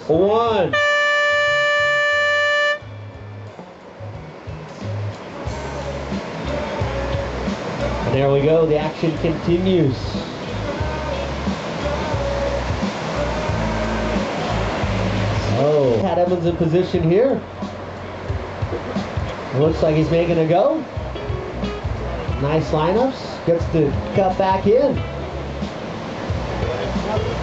1. And there we go, the action continues. Oh, Pat Evans in position here. Looks like he's making a go. Nice lineups. Gets to cut back in.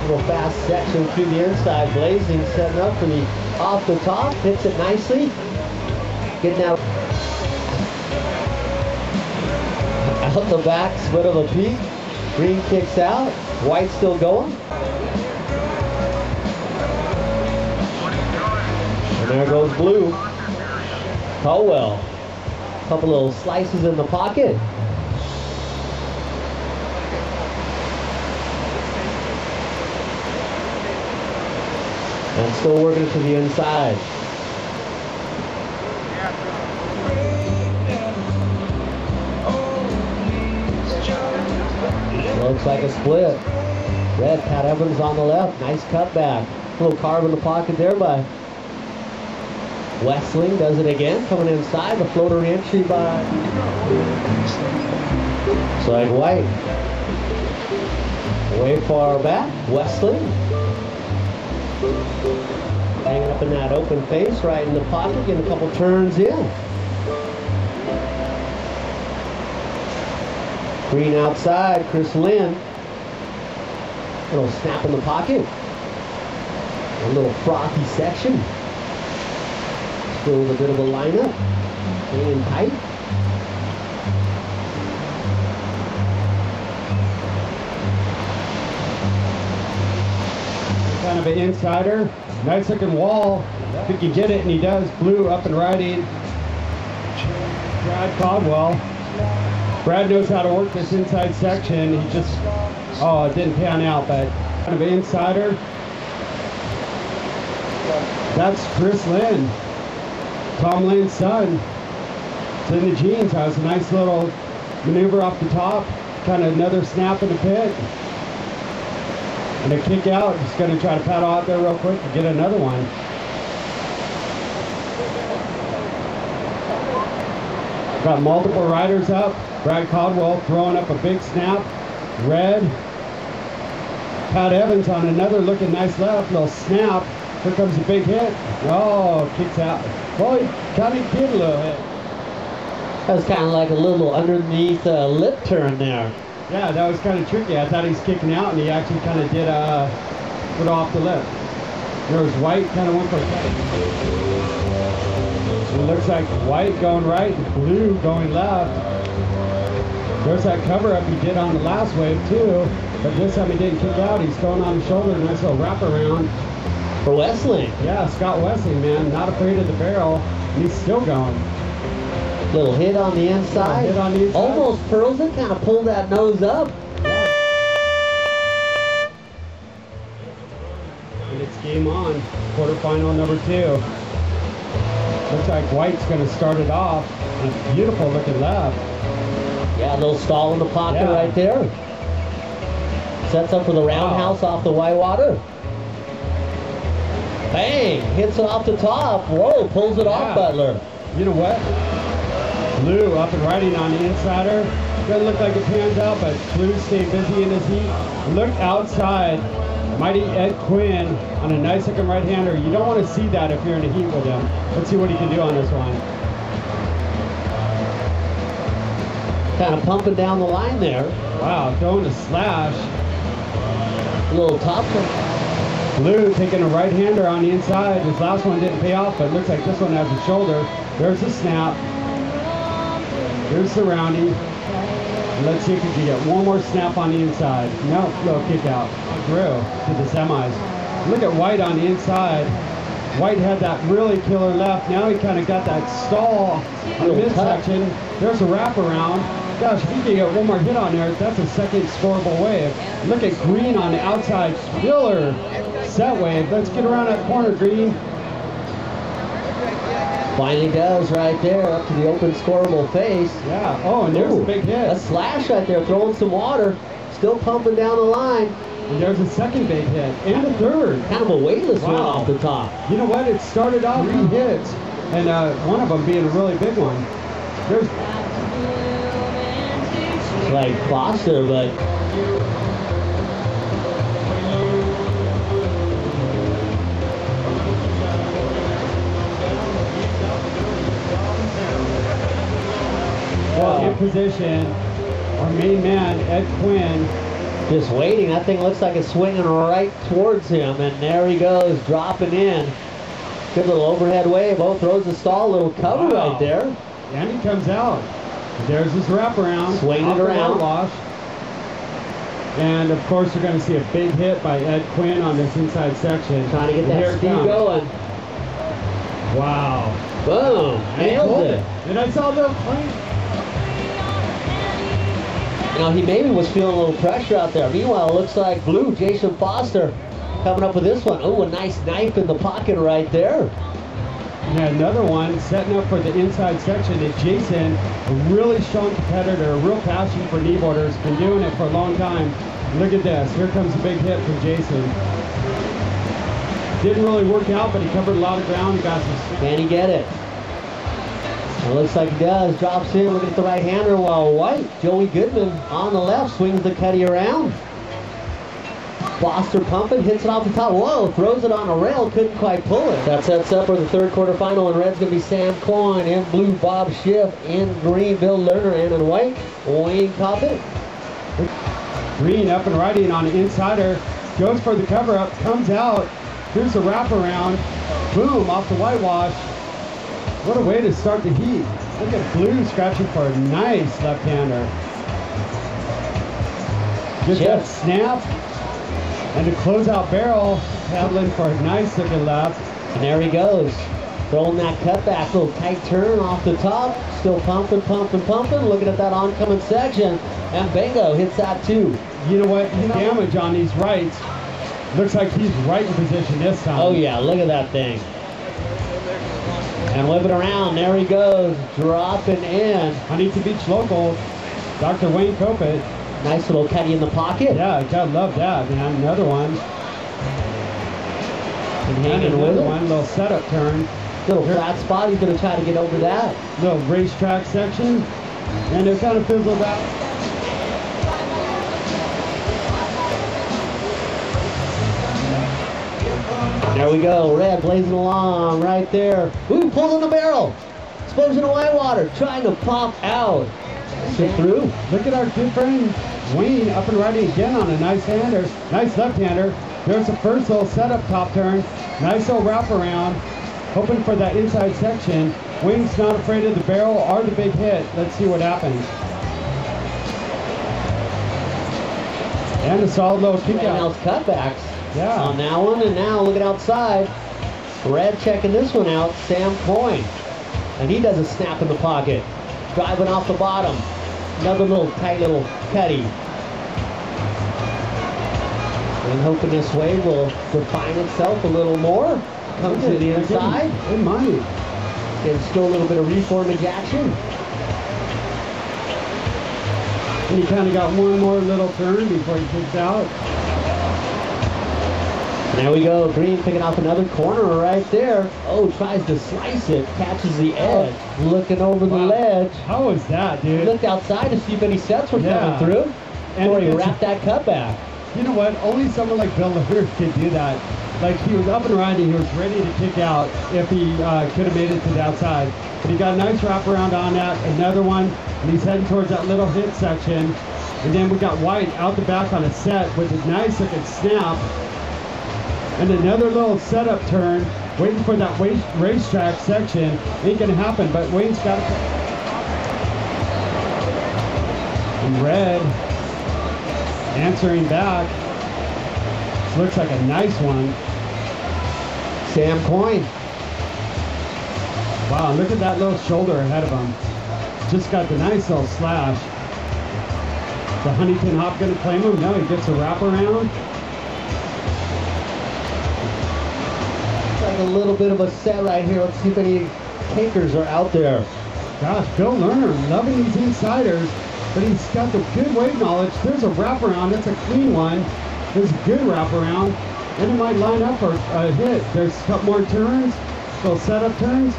Little fast section through the inside. Blazing, setting up for the off the top. Hits it nicely. Getting out the back. Split of a peak. Green kicks out. White still going. And there goes blue. Caldwell. A couple little slices in the pocket. And still working to the inside. Looks like a split. Red, Pat Evans on the left. Nice cutback. A little carve in the pocket there by Westling. Does it again. Coming inside. The floater entry by it's like White. Way far back. Westling. Hanging up in that open face, right in the pocket, getting a couple turns in. Green outside, Chris Lynn. Little snap in the pocket. A little frothy section. Still with a bit of a lineup. Staying tight. Kind of an insider. Nice looking wall. If he can get it, and he does. Blue up and riding. Brad Caldwell. Brad knows how to work this inside section. He just, it didn't pan out, but kind of an insider. That's Chris Lynn, Tom Lynn's son. It's in the jeans. That was a nice little maneuver off the top. Kind of another snap in the pit. And a kick out. He's going to try to paddle out there real quick to get another one. Got multiple riders up. Brad Caldwell throwing up a big snap. Red. Pat Evans on another looking nice left. Little snap. Here comes a big hit. Oh, kicks out. Boy, kind of did a little hit. That was kind of like a little underneath lip turn there. Yeah, that was kind of tricky. I thought he was kicking out, and he actually kind of did put off the lip. There was White, kind of went for a cut. It looks like White going right, and Blue going left. There's that cover up he did on the last wave too, but this time he didn't kick out. He's throwing on the shoulder, nice little wraparound. For Westling. Yeah, Scott Westling, man, not afraid of the barrel, and he's still going. Little hit on the inside. Hit on the inside. Almost pearls it, kind of pulled that nose up. And it's game on. Quarterfinal number 2. Looks like White's going to start it off. And a beautiful looking left. Yeah, a little stall in the pocket right there. Sets up for the roundhouse off the Whitewater. Bang! Hits it off the top. Whoa, pulls it off, Butler. You know what? Blue up and riding on the insider. Doesn't look like it pans out, but Blue stayed busy in his heat. Look outside. Mighty Ed Quinn on a nice looking right-hander. You don't want to see that if you're in a heat with him. Let's see what he can do on this one. Kind of pumping down the line there. Wow, throwing a slash. A little top. Blue taking a right-hander on the inside. His last one didn't pay off, but it looks like this one has a shoulder. There's a snap. Here's the roundie. Let's see if we can get one more snap on the inside. No, little kick out. Through to the semis. Look at White on the inside. White had that really killer left. Now he kind of got that stall on the midsection. There's a wraparound. Gosh, if he can get one more hit on there, that's a second scoreable wave. Look at Green on the outside. Killer set wave. Let's get around that corner, Green. Finally does right there, up to the open scoreable face. Yeah, oh, and there's a big hit. A slash right there, throwing some water. Still pumping down the line. And there's a second big hit. And a third. Kind of a weightless one Wow. off the top. You know what? It started out 3 hits. And one of them being a really big one. There's Like Foster, but in position. Our main man, Ed Quinn. just waiting. That thing looks like it's swinging right towards him, and there he goes, dropping in. Good little overhead wave. Oh, throws the stall, little cover Wow. right there. And he comes out. There's his wraparound. Swing off it the around. wash. And of course, you're going to see a big hit by Ed Quinn on this inside section. Trying to get And here that it speed comes. going. Wow. Boom, nailed it. And I saw the plane. You know, he maybe was feeling a little pressure out there. Meanwhile, it looks like Blue, Jason Foster, coming up with this one. Oh, a nice knife in the pocket right there. And another one setting up for the inside section. And Jason, a really strong competitor, a real passion for knee borders, been doing it for a long time. Look at this. Here comes a big hit from Jason. Didn't really work out, but he covered a lot of ground and got some. Can he get it? It looks like he does. Drops in, looking at the right hander, while White, Joey Goodman on the left, swings the cutty around. Foster pumping, hits it off the top. Whoa, throws it on a rail, couldn't quite pull it. That sets up for the third quarterfinal. In red's going to be Sam Coyne. In blue, Bob Schiff. In green, Bill Lerner. And in white, Wayne Coppett. Green up and riding on the insider. Goes for the cover up, comes out. Here's the wraparound. Boom, off the whitewash. What a way to start the heat. Look at Blue scratching for a nice left-hander. Just that snap. And a closeout barrel, paddling for a nice looking left. And there he goes. Throwing that cutback, little tight turn off the top. Still pumping, pumping, pumping. Looking at that oncoming section. And bingo, hits that too. You know what? The damage on these rights. Looks like he's right in position this time. Oh yeah, look at that thing. And whipping around, there he goes, dropping in. Huntington Beach local, Dr. Wayne Coppett. Nice little cutty in the pocket. Yeah, gotta love that, man. Another one. And hanging with another it. one, little setup turn. Little flat spot, he's going to try to get over that. Little racetrack section. And it kind of fizzled out. There we go, red blazing along right there. Ooh, pulls on the barrel. Explosion of white water, trying to pop out. Sit through. Look at our good friend Wayne up and riding again on a nice hander. Nice left-hander. There's the first little setup top turn. Nice little wraparound. Hoping for that inside section. Wayne's not afraid of the barrel or the big hit. Let's see what happens. And a solid little kick out. Else cutbacks. Yeah. On that one, and now looking outside. Red checking this one out, Sam Coyne. And he does a snap in the pocket. Driving off the bottom. Another little tight little cutty. And hoping this wave will define itself a little more. Comes to the inside. It might. And still a little bit of reformage action. And he kind of got one more little turn before he kicks out. There we go, Green picking off another corner right there. Oh, tries to slice it, catches the edge, looking over the ledge. How was that, dude? Looked outside to see if any sets were coming through before he wrapped that cutback. You know what? Only someone like Bill Lerner could do that. Like, he was up and riding, he was ready to kick out if he could have made it to the outside. But he got a nice wraparound on that, another one, and he's heading towards that little hit section. And then we got White out the back on a set with a nice looking snap. And another little setup turn, waiting for that racetrack section. Ain't gonna happen, but Wayne's got it. And Red answering back. This looks like a nice one. Sam Coyne. Wow, look at that little shoulder ahead of him. Just got the nice little slash. The Huntington Hop gonna claim him? No, he gets a wraparound. Like a little bit of a set right here. Let's see if any takers are out there. Gosh, Bill Lerner loving these insiders, but he's got the good weight knowledge. There's a wraparound. It's a clean one. There's a good wraparound, and it might line up for a hit. There's a couple more turns, little setup turns.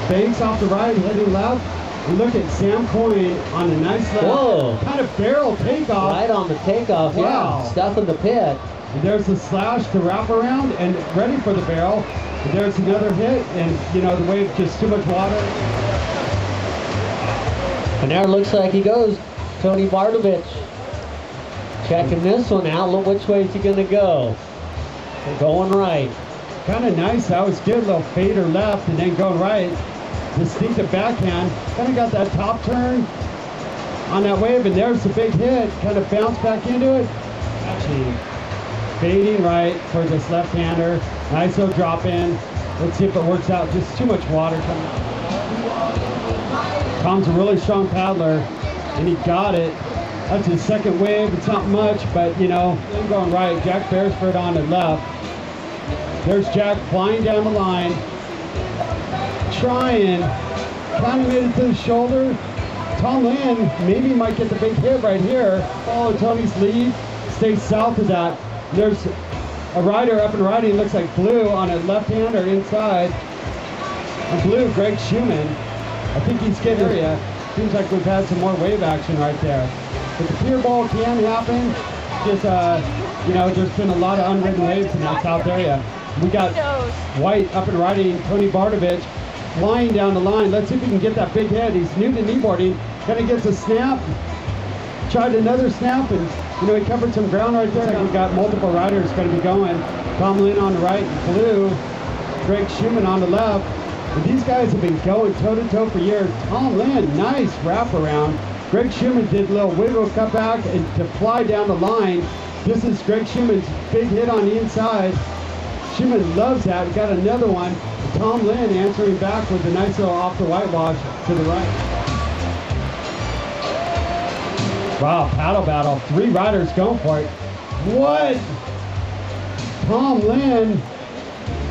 Banks off the right, heading left. And look at Sam Coyne on a nice left. Whoa. Kind of barrel takeoff. Right on the takeoff, Wow. yeah. Stuff in the pit. And there's the slash to wrap around and ready for the barrel. And there's another hit, and you know, the wave, just too much water. And there it looks like he goes. Tony Bardovich checking this one out. Look, which way is he going to go? They're going right. Kind of nice. That was good. Little fader left and then going right. Distinctive backhand. Kind of got that top turn on that wave, and there's the big hit. Kind of bounced back into it. Actually, fading right for this left-hander. Nice little drop in. Let's see if it works out. Just too much water coming out. Tom's a really strong paddler, and he got it. That's his second wave. It's not much, but you know, then going right. Jack Beresford on the left. There's Jack flying down the line. Trying, kind of made it to the shoulder. Tom Lynn maybe might get the big hit right here. Follow Tony's lead, stay south of that. There's a rider up and riding, looks like Blue on a left-hander inside. And Blue, Greg Schumann, I think he's getting area. Seems like we've had some more wave action right there. But the pier ball can happen. Just, you know, there's been a lot of unridden waves in that south area. We got White up and riding, Tony Bardovich flying down the line. Let's see if he can get that big hit. He's new to kneeboarding. Kind of gets a snap. Tried another snap, and you know, he covered some ground right there. We got multiple riders going to be going. Tom Lynn on the right, Blue. Greg Schumann on the left. And these guys have been going toe-to-toe for years. Tom Lynn, nice wraparound. Greg Schumann did a little wiggle cut back and to fly down the line. This is Greg Schumann's big hit on the inside. Schumann loves that. We got another one. Tom Lynn answering back with a nice little off the whitewash to the right. Wow, paddle battle. 3 riders going for it. What? Tom Lynn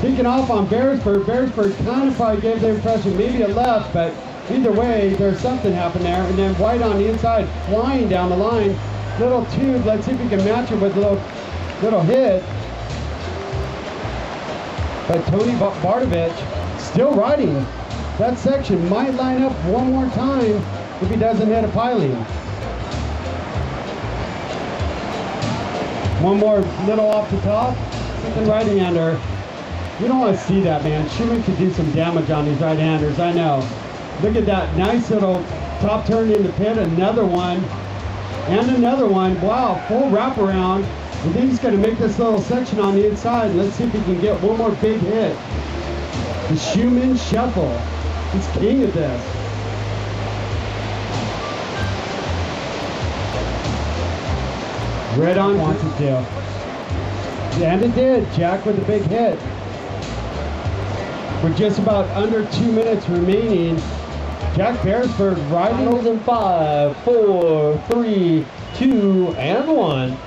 taking off on Beresford. Beresford kind of probably gave the impression maybe a left, but either way, there's something happened there. And then White on the inside, flying down the line. Little tube. Let's see if we can match it with a little hit. But Tony Bardovich still riding. That section might line up one more time if he doesn't hit a piling. One more little off the top. Second right-hander. You don't want to see that, man. Schumann could do some damage on these right-handers, I know. Look at that nice little top turn in the pit. Another one. And another one. Wow, full wraparound. I think he's going to make this little section on the inside. Let's see if he can get one more big hit. The Schumann Shuffle. He's king of this. Red on wants it to. And it did. Jack with a big hit. We're just about under 2 minutes remaining. Jack Beresford riding. Finals in 5, 4, 3, 2, and 1.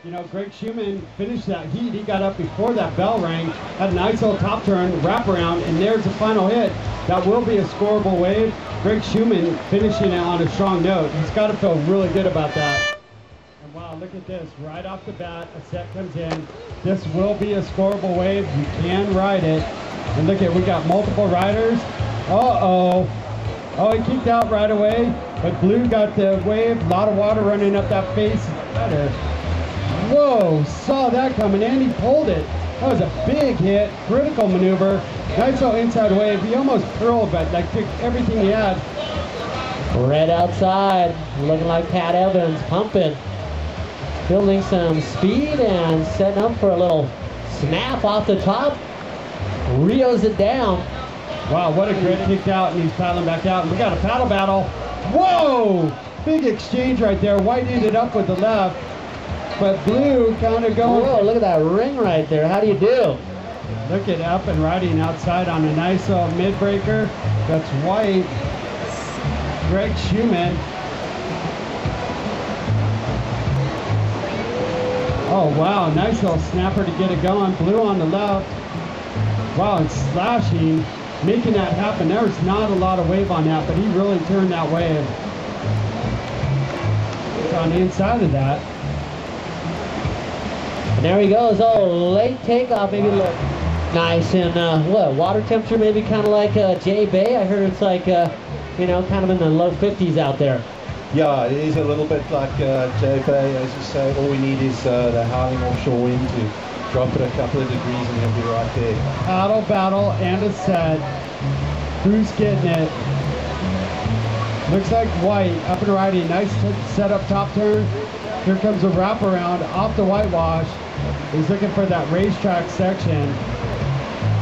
You know, Greg Schumann finished that heat. He got up before that bell rang, had a nice little top turn, wraparound, and there's the final hit. That will be a scoreable wave. Greg Schumann finishing it on a strong note. He's got to feel really good about that. And wow, look at this. Right off the bat, a set comes in. This will be a scoreable wave. You can ride it. And look at, we got multiple riders. Uh-oh. Oh, he kicked out right away. But Blue got the wave. A lot of water running up that face. Whoa, saw that coming, and he pulled it. That was a big hit, critical maneuver. Nice little inside wave. He almost curled, but like took everything he had. Red outside, looking like Pat Evans, pumping. Building some speed and setting up for a little snap off the top. Rios it down. Wow, what a great kick out, and he's paddling back out. And we got a paddle battle. Whoa! Big exchange right there. White ended up with the left. But Blue kind of going. Whoa, look at that ring right there. How do you do? Look at up and riding outside on a nice little mid-breaker. That's White. Greg Schumann. Oh, wow. Nice little snapper to get it going. Blue on the left. Wow, and slashing. making that happen. There's not a lot of wave on that, but he really turned that wave. It's on the inside of that. And there he goes. Oh, late takeoff. Maybe look nice. And what, water temperature maybe kind of like J Bay? I heard it's like, you know, kind of in the low 50s out there. Yeah, it is a little bit like J Bay, as you say. All we need is the howling offshore wind to drop it a couple of degrees and he'll be right there. Paddle, battle, and a set. Who's getting it? Looks like White up and riding. Nice set up top turn. Here comes a wraparound off the whitewash. He's looking for that racetrack section.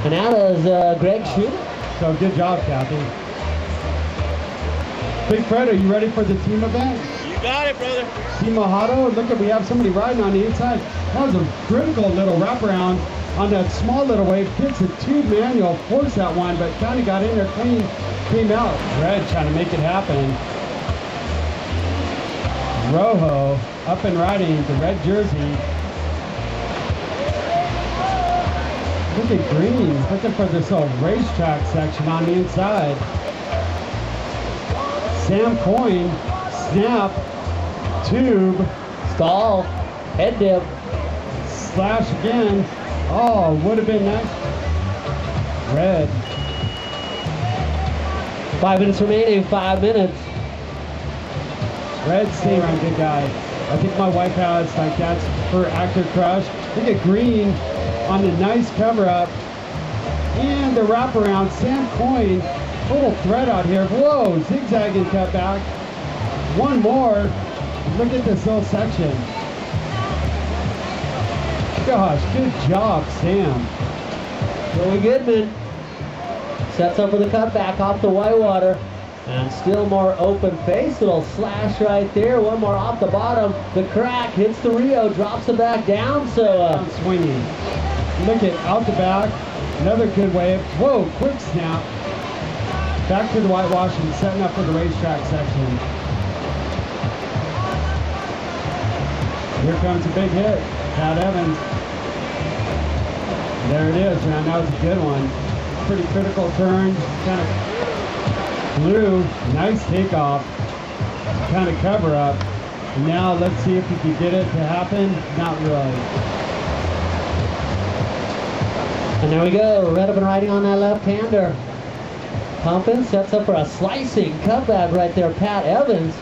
And that is Greg Schumann. So good job, Kathy. Big Fred, are you ready for the team event? You got it, brother. Team Mojado, look at, we have somebody riding on the inside. That was a critical little wraparound on that small little wave. Gets a 2 manual, forced that one, but kind of got in there clean, came out. Red trying to make it happen. Rojo up and riding the red jersey. Look at Green, looking for this little racetrack section on the inside. Sam Coyne, snap, tube, Stall, head dip. slash again. Oh, would have been nice. Red. 5 minutes remaining, 5 minutes. Red staying on good guy. I think my wife has, like, that's her actor crush. Look at Green on the nice cover up. And the wraparound. Sam Coyne, full thread out here. Whoa, zigzagging cut back. One more. Look at this little section. Gosh, good job, Sam. Joey Goodman sets up for the cutback off the whitewater. And still more open face. Little slash right there. One more off the bottom. The crack hits the Rio, drops it back down. So Swinging. Look at out the back. Another good wave. Whoa, quick snap. Back to the whitewash and setting up for the racetrack section. Here comes a big hit. Pat Evans. There it is, man. That was a good one. Pretty critical turn. Kind of blue. Nice takeoff. Kind of cover up. Now let's see if we can get it to happen. Not really. and there we go. Red up and riding on that left-hander. Pumping, sets up for a slicing cutback right there. Pat Evans.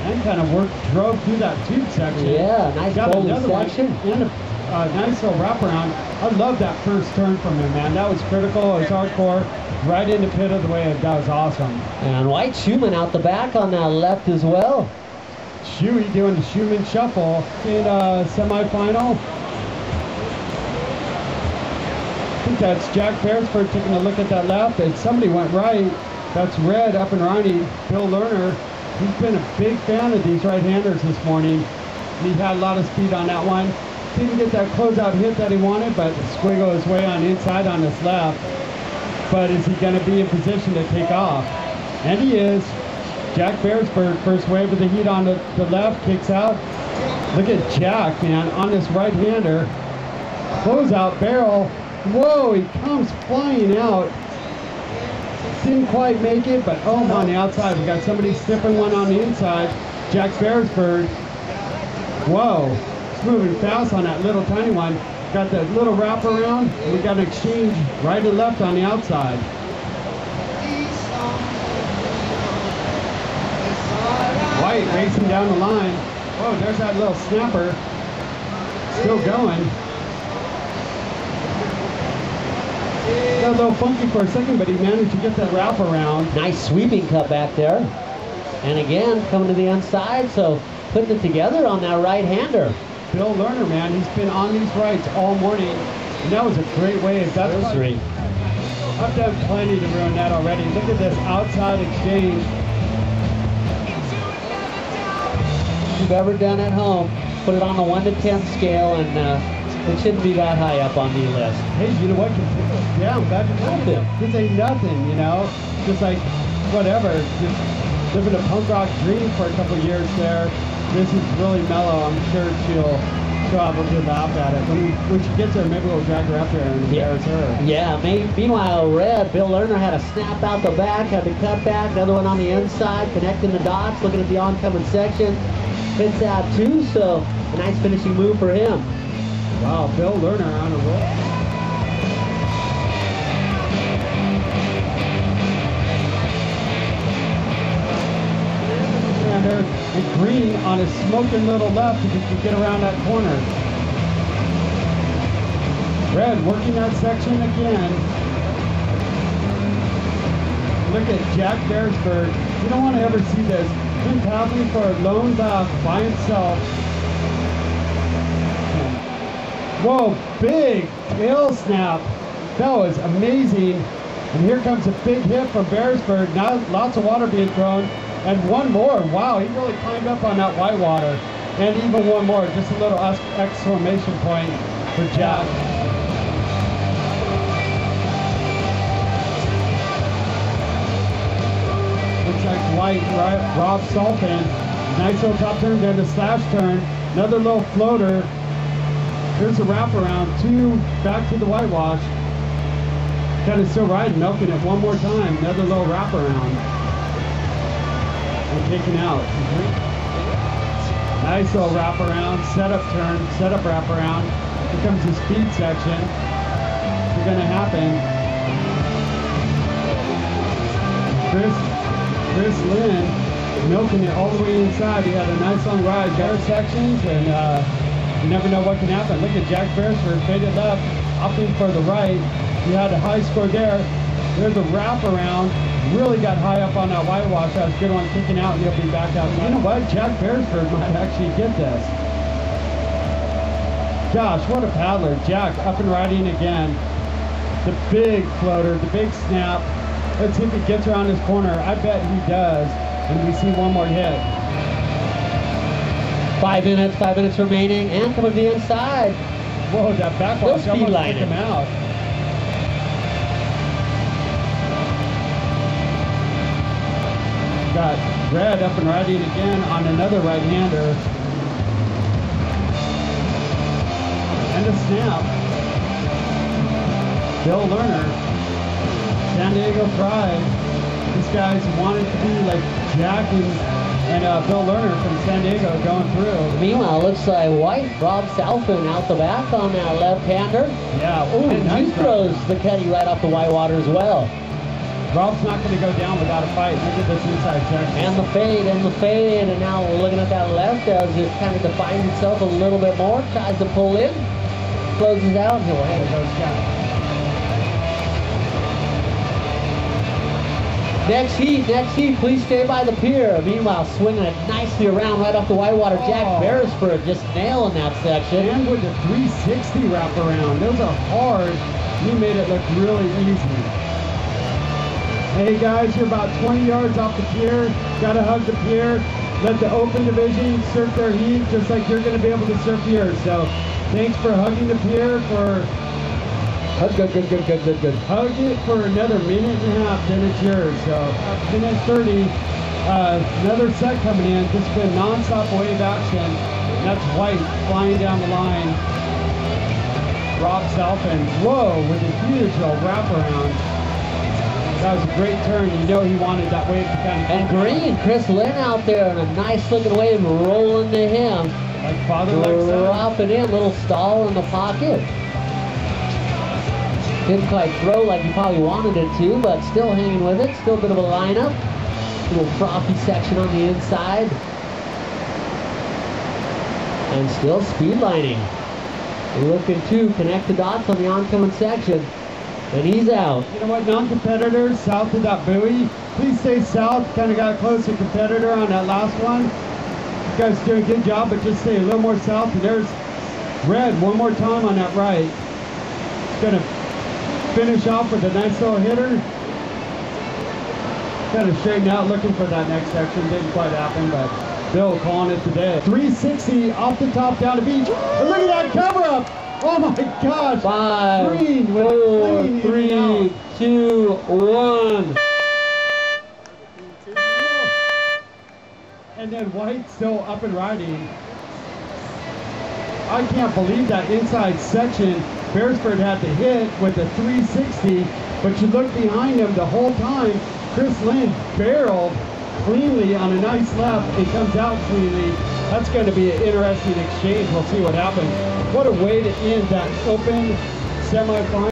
And kind of drove through that tube section. Yeah, nice folding section. And a nice little wraparound. I love that first turn from him, man. That was critical. It was hardcore. Right in the pit of the wave. That was awesome. And White Schumann out the back on that left as well. Shuey doing the Schumann shuffle in semifinal. I think that's Jack Beresford taking a look at that left, and somebody went right. That's Red up and riding. Bill Lerner. He's been a big fan of these right-handers this morning. He had a lot of speed on that one. Didn't get that closeout hit that he wanted, but squiggle his way on the inside on his left. But is he going to be in position to take off? And he is. Jack Beresford, first wave of the heat on the left, kicks out. Look at Jack, man, on this right-hander. Closeout barrel. Whoa, he comes flying out. Didn't quite make it, but oh, on the outside. We got somebody sniffing one on the inside. Jack Beresford. Whoa, it's moving fast on that little tiny one. Got that little wrap around. We got an exchange right and left on the outside. White racing down the line. Whoa, there's that little snapper. Still going. Got a little funky for a second, but he managed to get that wrap around. Nice sweeping cut back there. And again, coming to the inside, so putting it together on that right-hander. Bill Lerner, man, he's been on these rights all morning, and that was a great wave. That's three. I've done plenty to ruin that already. Look at this outside exchange. If you've ever done at home, put it on the 1 to 10 scale, and it shouldn't be that high up on the list. Hey, you know what? Yeah, that's nothing. This ain't nothing, you know? Just like, whatever. Just living a punk rock dream for a couple years there. This is really mellow. I'm sure she'll she'll have a good laugh at it. When she gets there, maybe we'll drag her up there and embarrass her. Yeah, meanwhile, red, Bill Lerner had a snap out the back, had to cut back, another one on the inside, connecting the dots, looking at the oncoming section. Hits out too, so a nice finishing move for him. Wow, Bill Lerner on a roll. And Green on his smoking little left if he can get around that corner. Red working that section again. Look at Jack Beresford. You don't want to ever see this. Him paddling for a lone lap by himself. Whoa, big tail snap. That was amazing. And here comes a big hit from Beresford. Now lots of water being thrown. And one more. Wow, he really climbed up on that white water. And even one more. Just a little exclamation point for Jack. Looks like white, Rob Salfin. Nice little top turn, then the slash turn. Another little floater. Here's a wraparound. Two back to the whitewash. Kind of still riding, milking it one more time. Another little wraparound. And taken out. Nice little wraparound, setup turn, setup wraparound. Here comes the speed section. It's going to happen. Chris Lynn milking it all the way inside. He had a nice long ride, better sections, and you never know what can happen. Look at Jack Beresford, faded left, opting for the right. He had a high score there. There's a wraparound. Really got high up on that whitewash. That was a good one, kicking out, and he'll be back out. You know what? Jack Beresford might actually get this. Gosh, what a paddler. Jack up and riding again. The big floater, the big snap. Let's see if he gets around this corner. I bet he does. And we see one more hit. 5 minutes remaining, and coming to the inside. Whoa, that backwash almost took him out. Got Red up and riding again on another right-hander. And a snap. Bill Lerner, San Diego Pride. These guys wanted to be like Jack and Bill Lerner from San Diego going through. Meanwhile, looks like white, Rob Salfin out the back on that left-hander. Yeah, ooh, and nice he throws the caddy right off the white water as well. Rob's not going to go down without a fight. Look at this inside check. And the fade, and now we're looking at that left as it kind of defines itself a little bit more. Tries to pull in, closes out, and he'll There goes Jack. Next heat, please stay by the pier. Meanwhile, swinging it nicely around right off the whitewater. Jack Beresford just nailing that section. And with the 360 wraparound. Those are hard. He made it look really easy. Hey guys, you're about 20 yards off the pier. Gotta hug the pier. Let the open division surf their heat just like you're gonna be able to surf yours. So thanks for hugging the pier for Good. hug it for another minute and a half, then it's yours. So minute 30, another set coming in. This has been non-stop wave action. That's white flying down the line. Rob Salfin, whoa, with a huge little wraparound. That was a great turn. You know he wanted that wave to kind of... And green, Chris Lynn out there and a nice looking wave rolling to him. Like father, like son. Dropping in, little stall in the pocket. Didn't quite throw like he probably wanted it to, but still hanging with it. Still a bit of a lineup. Little frothy section on the inside. And still speed lining. Looking to connect the dots on the oncoming section. And he's out. You know what, non-competitors south of that buoy, please stay south. Kind of got close to competitor on that last one. You guys doing a good job, but just stay a little more south. And there's Red one more time on that right. Gonna finish off with a nice little hitter. Kind of straighten out, looking for that next section. Didn't quite happen, but Bill calling it today. 360 off the top down the beach. And look at that cover up. Oh my gosh! 5, Green 4, 3, 2, 1. And then White still up and riding. I can't believe that inside section Beresford had to hit with a 360, but you look behind him the whole time, Chris Lynn barreled cleanly on a nice left and comes out cleanly. That's going to be an interesting exchange. We'll see what happens. What a way to end that open semifinal.